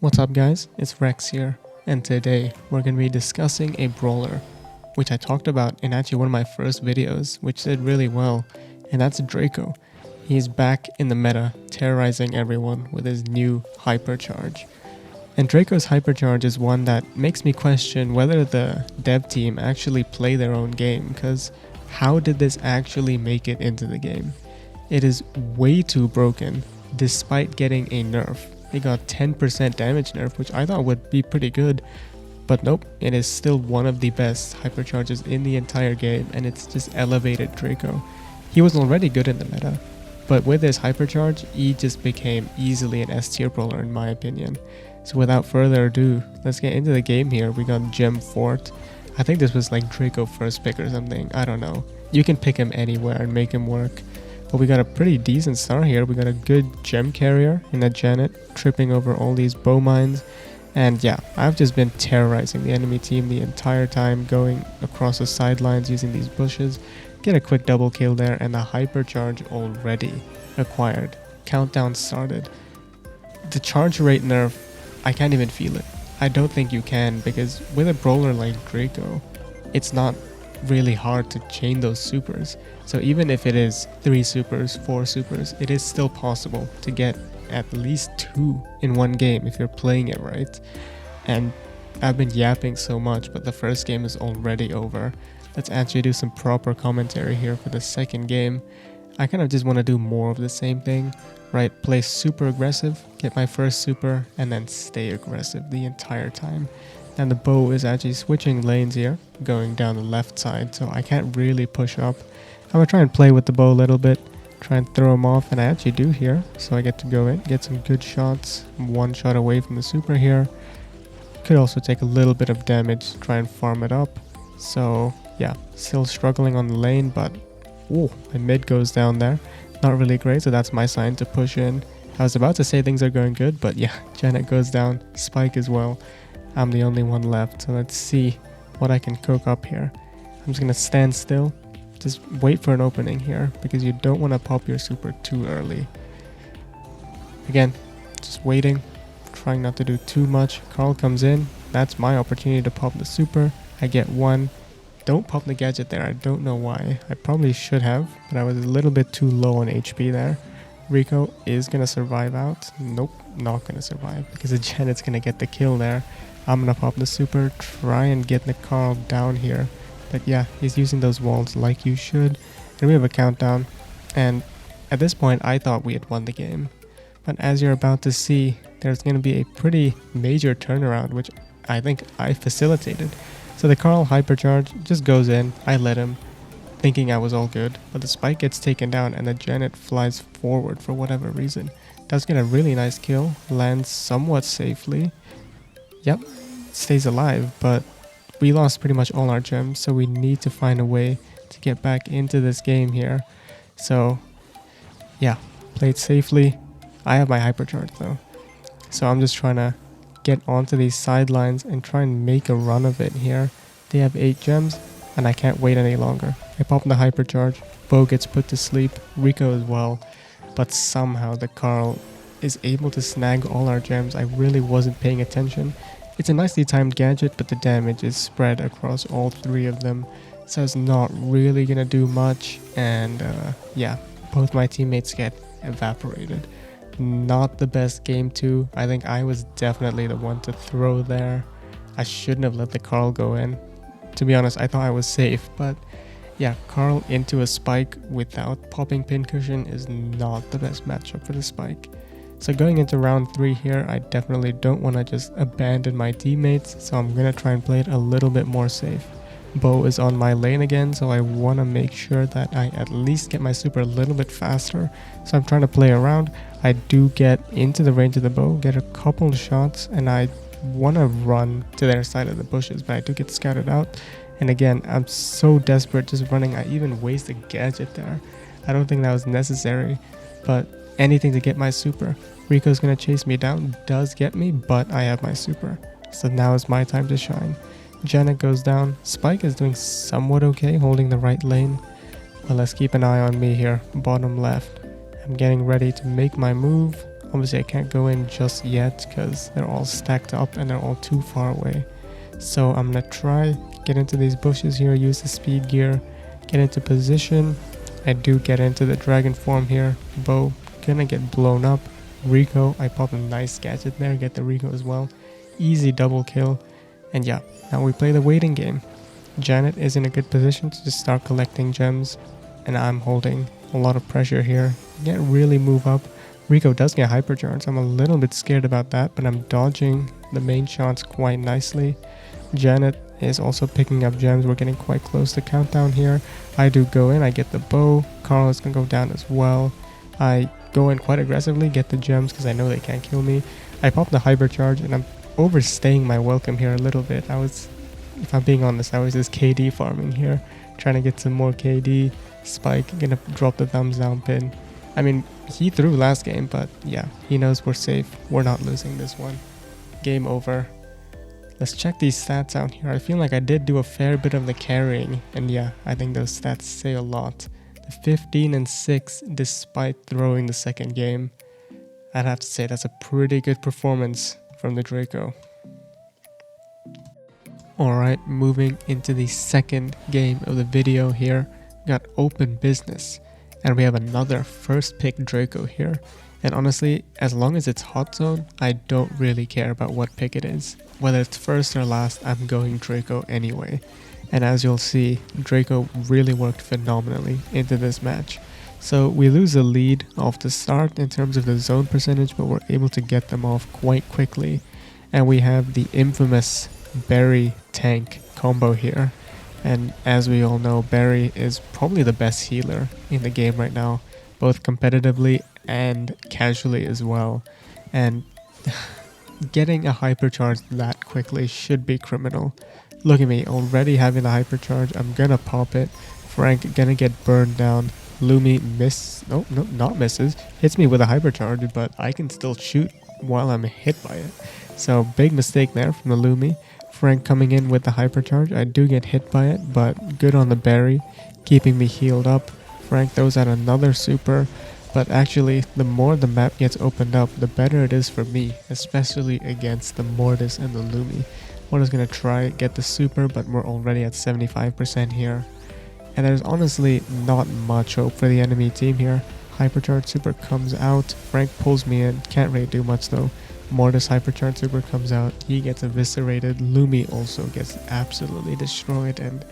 What's up guys, it's Rex here, and today we're going to be discussing a brawler, which I talked about in actually one of my first videos, which did really well, and that's Draco. He's back in the meta, terrorizing everyone with his new Hypercharge. And Draco's Hypercharge is one that makes me question whether the dev team actually play their own game, because how did this actually make it into the game? It is way too broken, despite getting a nerf. They got 10% damage nerf, which I thought would be pretty good, but nope, it is still one of the best hypercharges in the entire game, and it's just elevated Draco. He was already good in the meta, but with his hypercharge, he just became easily an S tier brawler in my opinion. So without further ado, let's get into the game here. We got Gem Fort. I think this was like Draco first pick or something, I don't know. You can pick him anywhere and make him work. But we got a pretty decent start here. We got a good gem carrier in a Janet, tripping over all these bow mines. And yeah, I've just been terrorizing the enemy team the entire time, going across the sidelines using these bushes. Get a quick double kill there, and the hypercharge already acquired. Countdown started. The charge rate nerf, I can't even feel it. I don't think you can, because with a brawler like Draco, it's not really hard to chain those supers. So even if it is 3 supers, 4 supers, it is still possible to get at least 2 in one game if you're playing it right. And I've been yapping so much, but the first game is already over. Let's actually do some proper commentary here for the second game. I kind of just want to do more of the same thing, right? Play super aggressive, get my first super, and then stay aggressive the entire time. And the bow is actually switching lanes here, going down the left side, so I can't really push up. I'm going to try and play with the bow a little bit, try and throw him off, and I actually do here. So I get to go in, get some good shots. I'm one shot away from the super here. Could also take a little bit of damage, try and farm it up. So yeah, still struggling on the lane, but oh, my mid goes down there. Not really great, so that's my sign to push in. I was about to say things are going good, but yeah, Janet goes down, Spike as well. I'm the only one left, so let's see what I can cook up here. I'm just gonna stand still, just wait for an opening here, because you don't want to pop your super too early. Again, just waiting, trying not to do too much. Carl comes in, that's my opportunity to pop the super. I get one. Don't pop the gadget there, I don't know why. I probably should have, but I was a little bit too low on HP there. Rico is gonna survive out. Nope, not gonna survive, because the Janet's gonna get the kill there. I'm gonna pop the super, try and get the Carl down here. But yeah, he's using those walls like you should. And we have a countdown. And at this point, I thought we had won the game. But as you're about to see, there's gonna be a pretty major turnaround, which I think I facilitated. So the Carl hypercharge just goes in. I let him, thinking I was all good. But the Spike gets taken down and the Janet flies forward for whatever reason. Does get a really nice kill, lands somewhat safely. Yep, stays alive, but we lost pretty much all our gems, so we need to find a way to get back into this game here. So yeah, played safely. I have my hypercharge though, so I'm just trying to get onto these sidelines and try and make a run of it here. They have 8 gems and I can't wait any longer. I pop the hypercharge, Bo gets put to sleep, Rico as well, but somehow the Carl is able to snag all our gems. I really wasn't paying attention. It's a nicely timed gadget, but the damage is spread across all 3 of them, so it's not really gonna do much. And yeah, both my teammates get evaporated. Not the best game too. I think I was definitely the one to throw there. I shouldn't have let the Carl go in. To be honest, I thought I was safe, but yeah, Carl into a Spike without popping pincushion is not the best matchup for the Spike. So going into round 3 here, I definitely don't want to just abandon my teammates, so I'm going to try and play it a little bit more safe. Bo is on my lane again, so I want to make sure that I at least get my super a little bit faster. So I'm trying to play around. I do get into the range of the bow, get a couple shots, and I want to run to their side of the bushes, but I do get scouted out. And again, I'm so desperate just running. I even waste a gadget there. I don't think that was necessary, but anything to get my super. Rico's gonna chase me down, does get me, but I have my super. So now is my time to shine. Janet goes down. Spike is doing somewhat okay, holding the right lane. But let's keep an eye on me here, bottom left. I'm getting ready to make my move. Obviously I can't go in just yet because they're all stacked up and they're all too far away. So I'm gonna try get into these bushes here, use the speed gear, get into position. I do get into the dragon form here. Bow gonna get blown up. Rico, I pop a nice gadget there, get the Rico as well. Easy double kill. And yeah, now we play the waiting game. Janet is in a good position to just start collecting gems, and I'm holding a lot of pressure here. Can't really move up. Rico does get hypercharge. I'm a little bit scared about that, but I'm dodging the main shots quite nicely. Janet is also picking up gems. We're getting quite close to countdown here. I do go in, I get the bow. Carl is gonna go down as well. I go in quite aggressively, get the gems because I know they can't kill me. I pop the hypercharge and I'm overstaying my welcome here a little bit. If I'm being honest, I was just KD farming here, trying to get some more KD. Spike gonna drop the thumbs down pin. I mean, he threw last game, but yeah, he knows we're safe. We're not losing this one. Game over. Let's check these stats out here. I feel like I did do a fair bit of the carrying, and yeah, I think those stats say a lot. The 15 and 6 despite throwing the second game. I'd have to say that's a pretty good performance from the Draco. Alright, moving into the second game of the video here. Got open business, and we have another first pick Draco here. And honestly, as long as it's hot zone, I don't really care about what pick it is. Whether it's first or last, I'm going Draco anyway. And as you'll see, Draco really worked phenomenally into this match. So we lose the lead off the start in terms of the zone percentage, but we're able to get them off quite quickly. And we have the infamous Berry tank combo here. And as we all know, Berry is probably the best healer in the game right now, both competitively and casually as well. And getting a hypercharge that quickly should be criminal. Look at me, already having the hypercharge. I'm gonna pop it. Frank gonna get burned down. Lumi not misses. Hits me with a hypercharge, but I can still shoot while I'm hit by it. So big mistake there from the Lumi. Frank coming in with the hypercharge. I do get hit by it, but good on the Berry, keeping me healed up. Frank throws out another super, but actually the more the map gets opened up, the better it is for me, especially against the Mortis and the Lumi. Mortis gonna try get the super, but we're already at 75% here. And there's honestly not much hope for the enemy team here. Hypercharge super comes out. Frank pulls me in. Can't really do much though. Mortis hypercharge super comes out. He gets eviscerated. Lumi also gets absolutely destroyed. And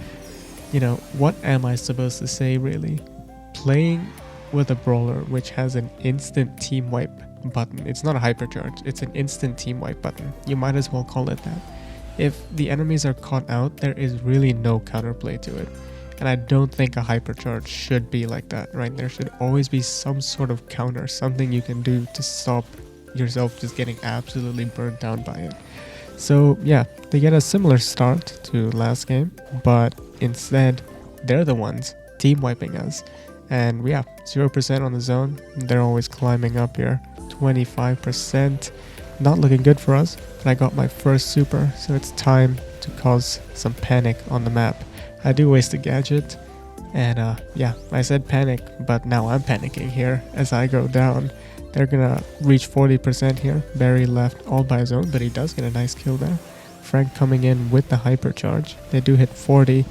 you know, what am I supposed to say really? Playing with a brawler which has an instant team wipe button. It's not a hypercharge. It's an instant team wipe button. You might as well call it that. If the enemies are caught out, there is really no counterplay to it. And I don't think a hypercharge should be like that, right? There should always be some sort of counter, something you can do to stop yourself just getting absolutely burnt down by it. So yeah, they get a similar start to last game, but instead they're the ones team wiping us. And yeah, 0% on the zone. They're always climbing up here. 25%. Not looking good for us, but I got my first super, so it's time to cause some panic on the map. I do waste a gadget, and yeah, I said panic, but now I'm panicking here as I go down. They're gonna reach 40% here. Barry left all by his own, but he does get a nice kill there. Frank coming in with the hypercharge. They do hit 40,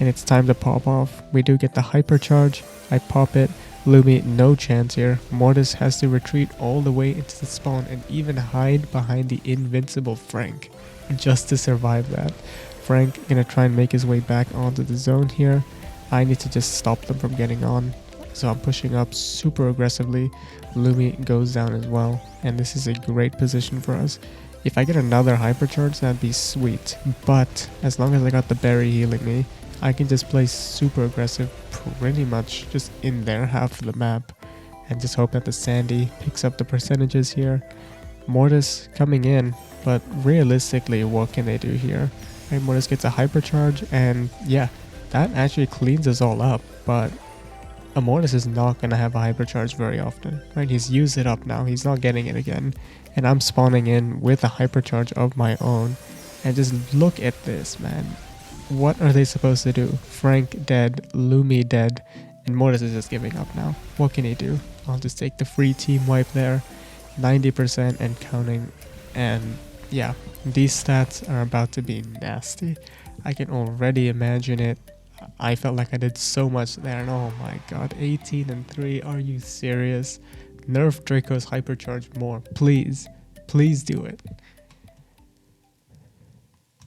and it's time to pop off. We do get the hypercharge. I pop it. Lumi, no chance here. Mortis has to retreat all the way into the spawn and even hide behind the invincible Frank just to survive that. Frank gonna try and make his way back onto the zone here. I need to just stop them from getting on. So I'm pushing up super aggressively. Lumi goes down as well. And this is a great position for us. If I get another hypercharge, that'd be sweet. But as long as I got the Berry healing me, I can just play super aggressive pretty much just in their half of the map. And just hope that the Sandy picks up the percentages here. Mortis coming in, but realistically, what can they do here? Right, Mortis gets a hypercharge, and yeah, that actually cleans us all up. But a Mortis is not going to have a hypercharge very often, right? He's used it up now. He's not getting it again. And I'm spawning in with a hypercharge of my own. And just look at this, man. What are they supposed to do? Frank dead, Lumi dead, and Mortis is just giving up now. What can he do? I'll just take the free team wipe there. 90% and counting. And yeah, these stats are about to be nasty. I can already imagine it. I felt like I did so much there, and oh my god, 18 and 3, are you serious? Nerf Draco's Hypercharge more, please do it.